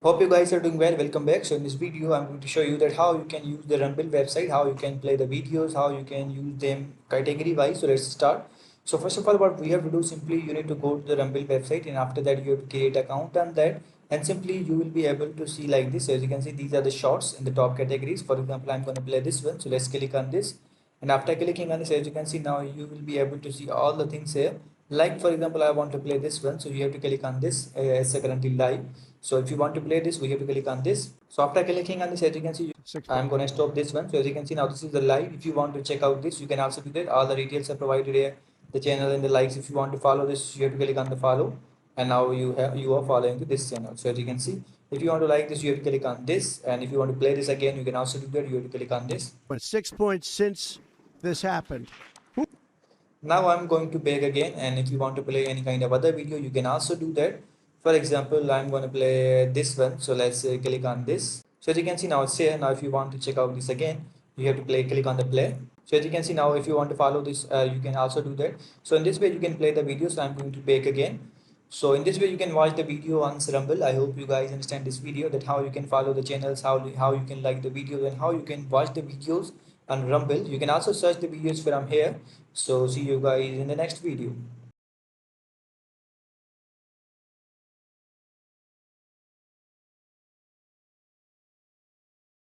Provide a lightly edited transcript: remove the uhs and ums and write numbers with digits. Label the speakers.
Speaker 1: Hope you guys are doing well. Welcome back. So in this video, I'm going to show you that how you can use the Rumble website, how you can play the videos, how you can use them category wise. So let's start. So first of all, what we have to do simply, you need to go to the Rumble website, and after that you have to create account on that, and simply you will be able to see like this. So as you can see, these are the shorts in the top categories. For example, I'm going to play this one. So let's click on this, and after clicking on this, as you can see, now you will be able to see all the things here. Like for example, I want to play this one, so you have to click on this as a currently live. So if you want to play this, we have to click on this. So after clicking on this, as you can see, I'm going to stop this one. So as you can see, now this is the live. If you want to check out this, you can also do that. All the details are provided here, the channel and the likes. If you want to follow this, you have to click on the follow, and now you are following to this channel. So as you can see, if you want to like this, you have to click on this, and if you want to play this again, you can also do that. You have to click on this.
Speaker 2: 6 points since this happened.
Speaker 1: Now I'm going to back again, and if you want to play any kind of other video, you can also do that. For example, I'm going to play this one. So let's click on this. So as you can see, now it's here. Now if you want to check out this again, you have to click on the play. So as you can see, now if you want to follow this, you can also do that. So in this way you can play the video. So I'm going to back again. So in this way you can watch the video on Rumble. I hope you guys understand this video, that how you can follow the channels, how you can like the videos, and how you can watch the videos on Rumble. You can also search the videos from here. So see you guys in the next video.